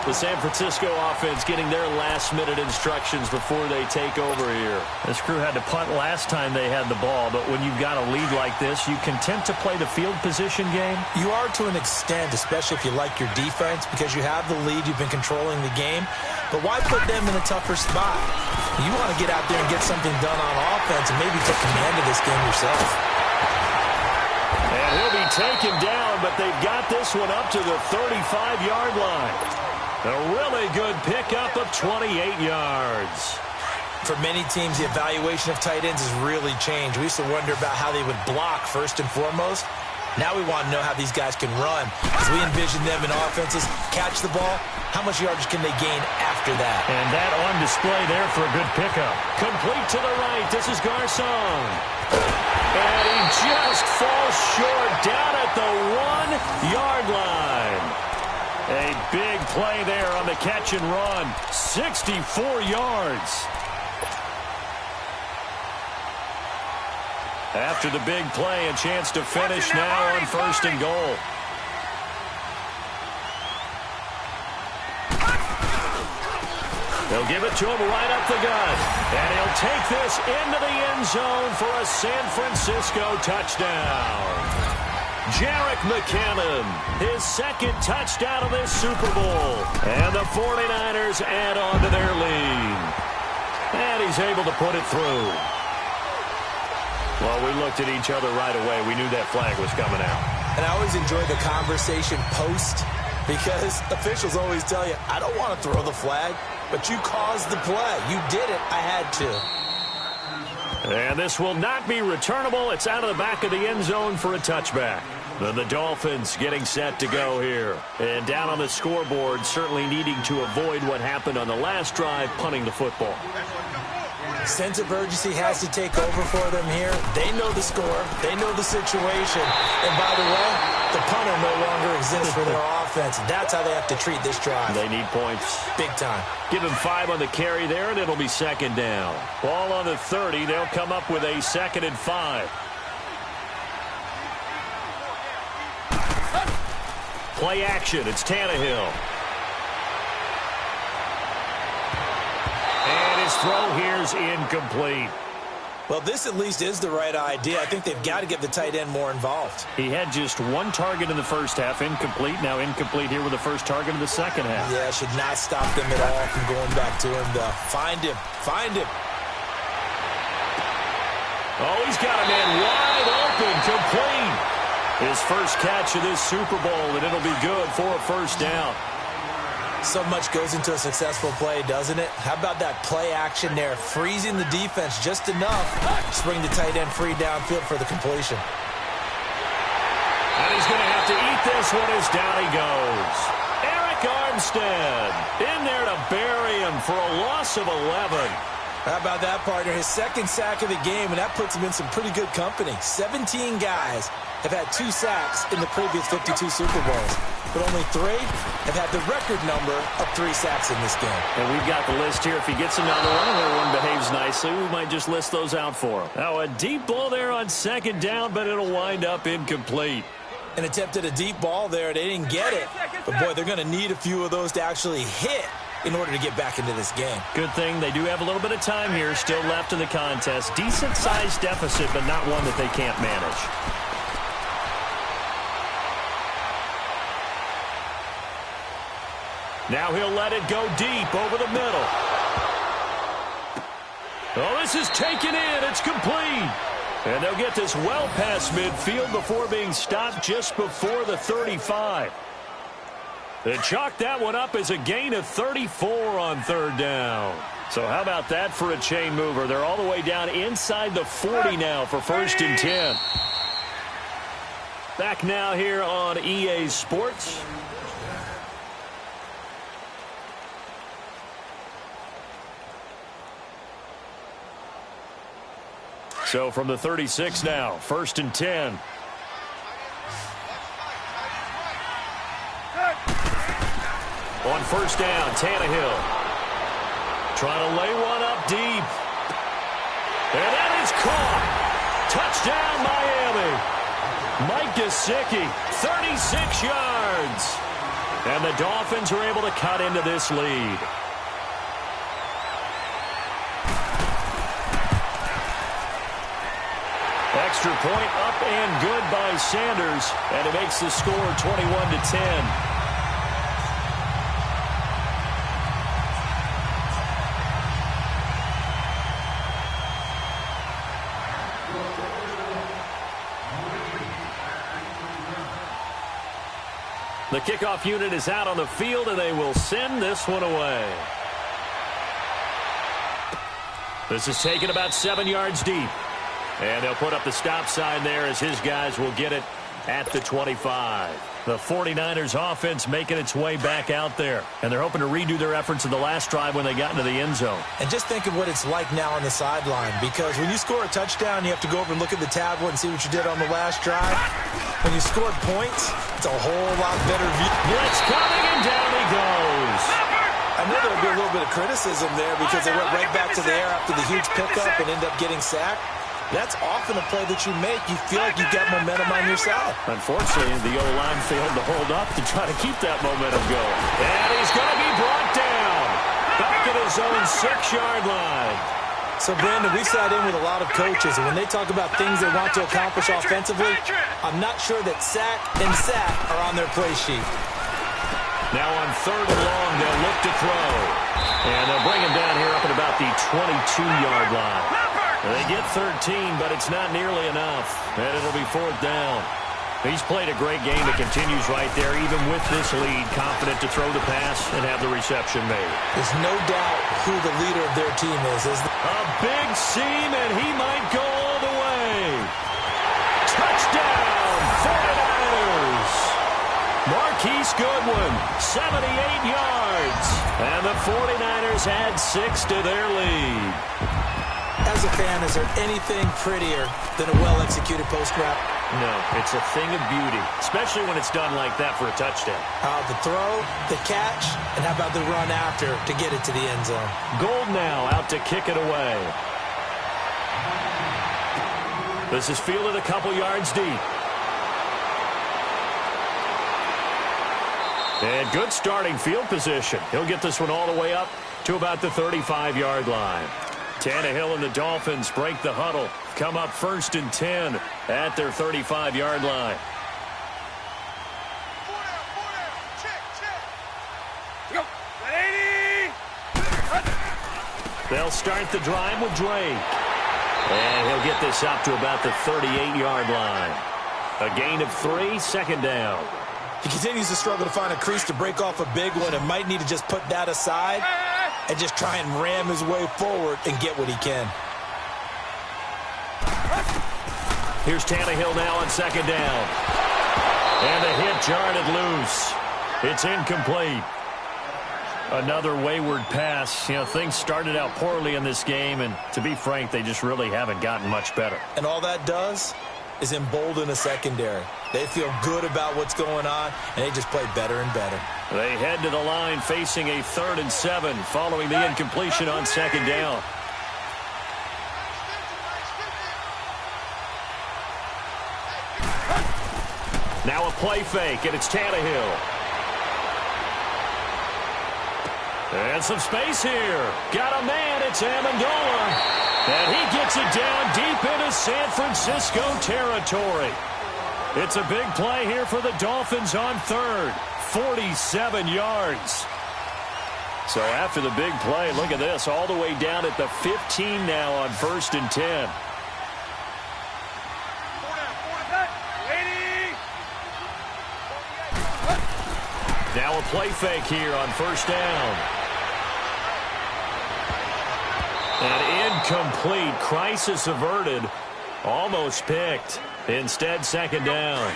The San Francisco offense getting their last-minute instructions before they take over here. This crew had to punt last time they had the ball, but when you've got a lead like this, you content to play the field position game? You are to an extent, especially if you like your defense, because you have the lead, you've been controlling the game. But why put them in a tougher spot? You want to get out there and get something done on offense and maybe take command of this game yourself. And he'll be taken down, but they've got this one up to the 35-yard line. A really good pickup of 28 yards. For many teams, the evaluation of tight ends has really changed. We used to wonder about how they would block first and foremost. Now we want to know how these guys can run. As we envision them in offenses, catch the ball, how much yardage can they gain after that? And that on display there for a good pickup. Complete to the right. This is Garcon. And he just falls short down at the 1-yard line. A big play there on the catch and run. 64 yards. After the big play, a chance to finish now on 1st and goal. They'll give it to him right up the gut. And he'll take this into the end zone for a San Francisco touchdown. Jerick McKinnon, his second touchdown of this Super Bowl. And the 49ers add on to their lead. And he's able to put it through. Well, we looked at each other right away. We knew that flag was coming out. And I always enjoy the conversation post because officials always tell you, I don't want to throw the flag, but you caused the play. You did it. I had to. And this will not be returnable. It's out of the back of the end zone for a touchback. Then the Dolphins getting set to go here. And down on the scoreboard, certainly needing to avoid what happened on the last drive, punting the football. Sense of urgency has to take over for them here. They know the score. They know the situation. And by the way, the punter no longer exists for their offense. That's how they have to treat this drive. They need points. Big time. Give him 5 on the carry there, and it'll be second down. Ball on the 30. They'll come up with a 2nd and 5. Play action. It's Tannehill. And his throw here's incomplete. Well, this at least is the right idea. I think they've got to get the tight end more involved. He had just 1 target in the first half, incomplete. Now incomplete here with the first target of the second half. Yeah, should not stop them at all from going back to him, though. Find him. Find him. Oh, he's got a man wide open, complete. His first catch of this Super Bowl, and it'll be good for a first down. So much goes into a successful play, doesn't it? How about that play action there, freezing the defense just enough to bring the tight end free downfield for the completion. And he's going to have to eat this one as down he goes. Eric Armstead in there to bury him for a loss of 11. How about that, partner? His second sack of the game, and that puts him in some pretty good company. 17 guys have had 2 sacks in the previous 52 Super Bowls, but only 3 have had the record number of 3 sacks in this game. And we've got the list here. If he gets another one and everyone behaves nicely, we might just list those out for him. Now, a deep ball there on second down, but it'll wind up incomplete. An attempt at a deep ball there. They didn't get it, but, boy, they're going to need a few of those to actually hit in order to get back into this game. Good thing they do have a little bit of time here still left in the contest. Decent-sized deficit, but not one that they can't manage. Now he'll let it go deep over the middle. Oh, this is taken in. It's complete. And they'll get this well past midfield before being stopped just before the 35. They chalk that one up as a gain of 34 on third down. So how about that for a chain mover? They're all the way down inside the 40 now for 1st and 10. Back now here on EA Sports. So from the 36 now, 1st and 10. On 1st down, Tannehill trying to lay one up deep. And that is caught. Touchdown, Miami. Mike Gesicki, 36 yards. And the Dolphins are able to cut into this lead. Extra point up and good by Sanders. And it makes the score 21-10. The kickoff unit is out on the field, and they will send this one away. This is taken about 7 yards deep. And they'll put up the stop sign there as his guys will get it at the 25. The 49ers offense making its way back out there. And they're hoping to redo their efforts in the last drive when they got into the end zone. And just think of what it's like now on the sideline, because when you score a touchdown, you have to go over and look at the tablet and see what you did on the last drive. When you scored points, it's a whole lot better view. Blitz coming, and down he goes. I know there would be a little bit of criticism there because they went right back to the air after the huge pickup and ended up getting sacked. That's often a play that you make. You feel like you've got momentum on your side. Unfortunately, the O-line failed to hold up to try to keep that momentum going. And he's going to be brought down back at his own 6-yard line. So, Brandon, we sat in with a lot of coaches, and when they talk about things they want to accomplish offensively, I'm not sure that sack and sack are on their play sheet. Now on 3rd and long, they'll look to throw. And they'll bring him down here up at about the 22-yard line. They get 13, but it's not nearly enough. And it'll be 4th down. He's played a great game. It continues right there, even with this lead, confident to throw the pass and have the reception made. There's no doubt who the leader of their team is. A big seam, and he might go all the way. Touchdown, 49ers. Marquise Goodwin, 78 yards. And the 49ers add 6 to their lead. As a fan, is there anything prettier than a well-executed post route? No, it's a thing of beauty, especially when it's done like that for a touchdown. The throw, the catch, and how about the run after to get it to the end zone? Gold now out to kick it away. This is fielded a couple yards deep. And good starting field position. He'll get this one all the way up to about the 35-yard line. Tannehill and the Dolphins break the huddle. Come up 1st and 10 at their 35-yard line. They'll start the drive with Drake. And he'll get this up to about the 38-yard line. A gain of 3, 2nd down. He continues to struggle to find a crease to break off a big one and might need to just put that aside and just try and ram his way forward and get what he can. Here's Tannehill now on 2nd down. And the hit jarred it loose. It's incomplete. Another wayward pass. You know, things started out poorly in this game, and to be frank, they just really haven't gotten much better. And all that does is embolden a secondary. They feel good about what's going on, and they just play better and better. They head to the line facing a 3rd and 7 following the incompletion on 2nd down. Now a play fake, and it's Tannehill. And some space here. Got a man, it's Amendola. And he gets it down deep into San Francisco territory. It's a big play here for the Dolphins on 3rd. 47 yards. So after the big play, look at this, all the way down at the 15 now on 1st and 10. Now a play fake here on 1st down. And incomplete. Crisis averted. Almost picked. Instead, 2nd down.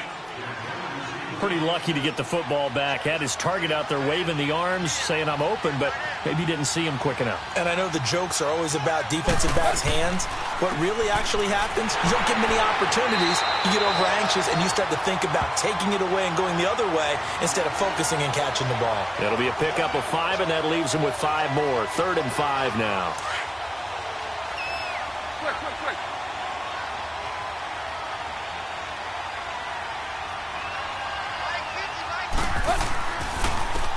Pretty lucky to get the football back. Had his target out there waving the arms, saying I'm open, but maybe didn't see him quick enough. And I know the jokes are always about defensive backs' hands. What really actually happens, you don't get many opportunities. You get over anxious, and you start to think about taking it away and going the other way instead of focusing and catching the ball. It'll be a pickup of 5, and that leaves him with 5 more. 3rd and 5 now.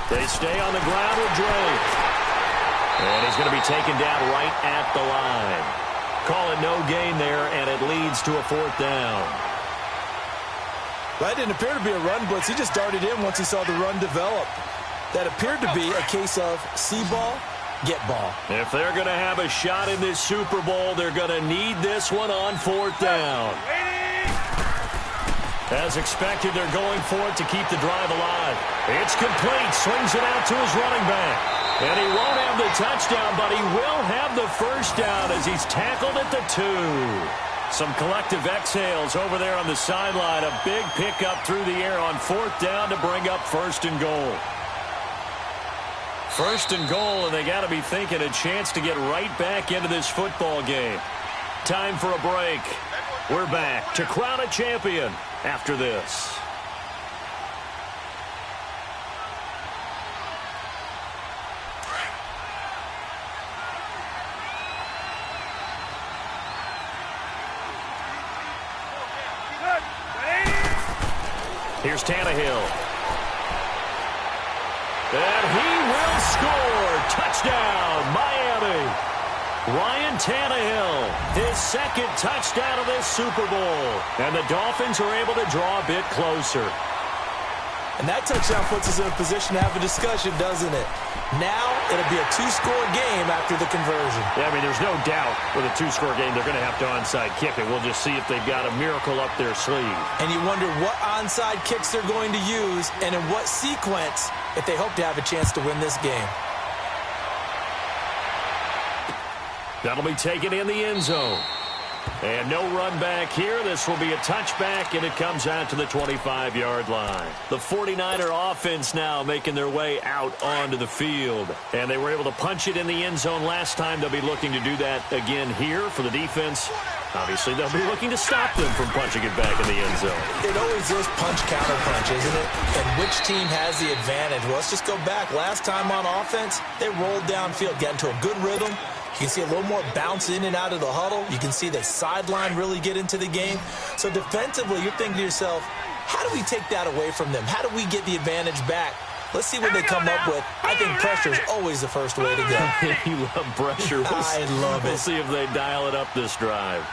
They stay on the ground with Drake. And he's going to be taken down right at the line. Call it no gain there, and it leads to a 4th down. That didn't appear to be a run blitz. He just darted in once he saw the run develop. That appeared to be a case of see ball, get ball. If they're going to have a shot in this Super Bowl, they're going to need this one on 4th down. As expected, they're going for it to keep the drive alive. It's complete. Swings it out to his running back. And he won't have the touchdown, but he will have the 1st down as he's tackled at the 2. Some collective exhales over there on the sideline. A big pickup through the air on 4th down to bring up 1st and goal. 1st and goal, and they got to be thinking a chance to get right back into this football game. Time for a break. We're back to crown a champion after this. Here's Tannehill. And he will score. Touchdown, Miami. Ryan Tannehill, his second touchdown of this Super Bowl. And the Dolphins are able to draw a bit closer. And that touchdown puts us in a position to have a discussion, doesn't it? Now it'll be a two-score game after the conversion. Yeah, I mean, there's no doubt with a two-score game they're going to have to onside kick it. We'll just see if they've got a miracle up their sleeve. And you wonder what onside kicks they're going to use and in what sequence if they hope to have a chance to win this game. That'll be taken in the end zone. And no run back here. This will be a touchback, and it comes out to the 25-yard line. The 49er offense now making their way out onto the field. And they were able to punch it in the end zone last time. They'll be looking to do that again here for the defense. Obviously, they'll be looking to stop them from punching it back in the end zone. It always is punch-counter-punch, isn't it? And which team has the advantage? Well, let's just go back. Last time on offense, they rolled downfield, got into a good rhythm. You can see a little more bounce in and out of the huddle. You can see the sideline really get into the game. So defensively, you're thinking to yourself, how do we take that away from them? How do we get the advantage back? Let's see what they come up with. I think pressure is always the first way to go. You love pressure. I love it. We'll see if they dial it up this drive.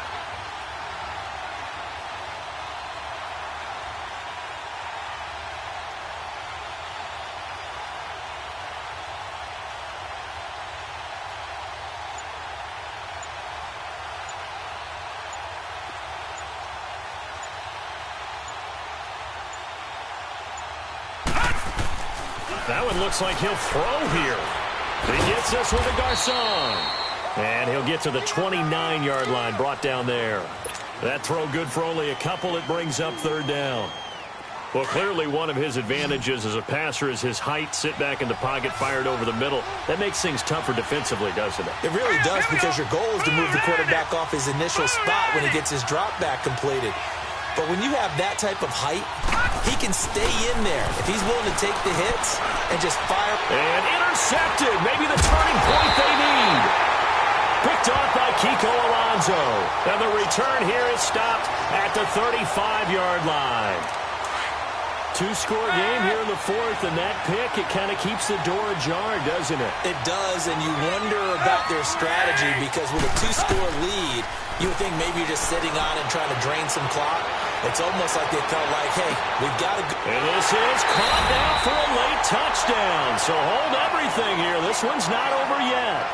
That one looks like he'll throw here. He gets this with a Garcon. And he'll get to the 29-yard line, brought down there. That throw good for only a couple. It brings up third down. Well, clearly one of his advantages as a passer is his height. Sit back in the pocket, fired over the middle. That makes things tougher defensively, doesn't it? It really does, because your goal is to move the quarterback off his initial spot when he gets his drop back completed. But when you have that type of height, he can stay in there if he's willing to take the hits and just fire. And intercepted. Maybe the turning point they need. Picked off by Kiko Alonso. And the return here is stopped at the 35-yard line. Two-score game here in the fourth, and that pick, it kind of keeps the door ajar, doesn't it? It does, and you wonder about their strategy, because with a two-score lead, you would think maybe you're just sitting on and trying to drain some clock. It's almost like they felt like, hey, we've got to go. And this is caught now for a late touchdown. So hold everything here. This one's not over yet.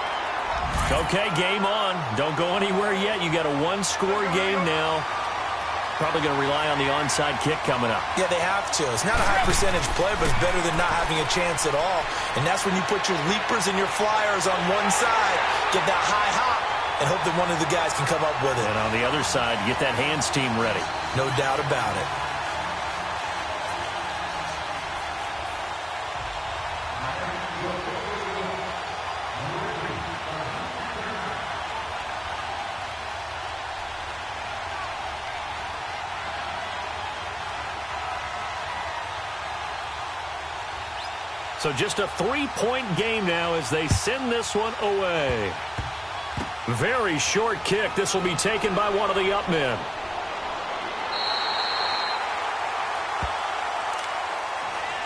Okay, game on. Don't go anywhere yet. You got a one-score game now. Probably going to rely on the onside kick coming up. Yeah, they have to. It's not a high percentage play, but it's better than not having a chance at all. And that's when you put your leapers and your flyers on one side, get that high hop, and hope that one of the guys can come up with it. And on the other side, get that hands team ready. No doubt about it. So just a three-point game now as they send this one away. Very short kick. This will be taken by one of the up men.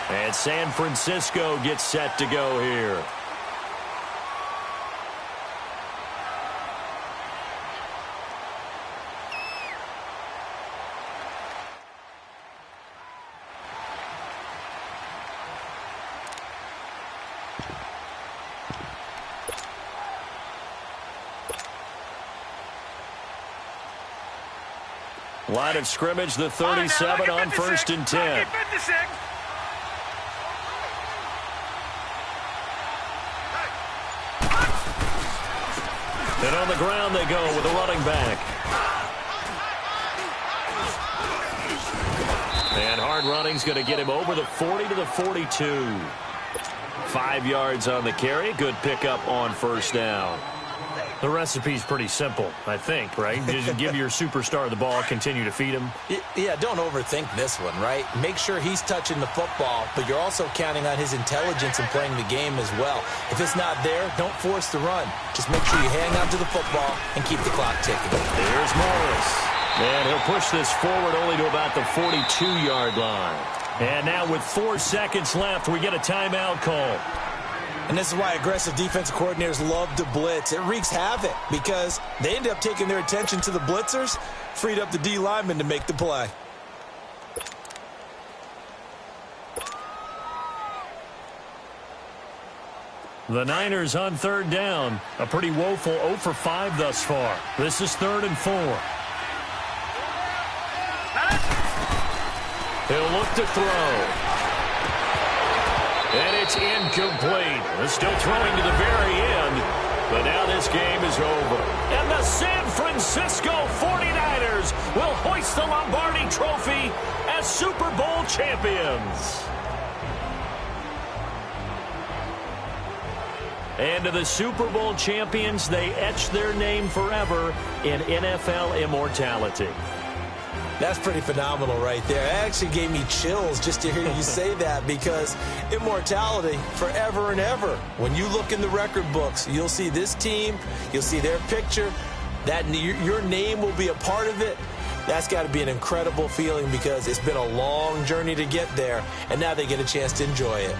And San Francisco gets set to go here. Line of scrimmage, the 37 on 1st and 10. And on the ground they go with a running back. And hard running's going to get him over the 40 to the 42. 5 yards on the carry. Good pickup on first down. The recipe's pretty simple, I think, right? Just give your superstar the ball, continue to feed him. Yeah, don't overthink this one, right? Make sure he's touching the football, but you're also counting on his intelligence and playing the game as well. If it's not there, don't force the run. Just make sure you hang on to the football and keep the clock ticking. Here's Morris. And he'll push this forward only to about the 42-yard line. And now with 4 seconds left, we get a timeout call. And this is why aggressive defensive coordinators love to blitz. It wreaks havoc because they end up taking their attention to the blitzers, freed up the D lineman to make the play. The Niners on third down. A pretty woeful 0 for 5 thus far. This is 3rd and 4. He'll look to throw. And it's incomplete. They're still throwing to the very end. But now this game is over. And the San Francisco 49ers will hoist the Lombardi Trophy as Super Bowl champions. And to the Super Bowl champions, they etch their name forever in NFL immortality. That's pretty phenomenal right there. It actually gave me chills just to hear you say that because immortality forever and ever. When you look in the record books, you'll see this team, you'll see their picture, that your name will be a part of it. That's got to be an incredible feeling because it's been a long journey to get there, and now they get a chance to enjoy it.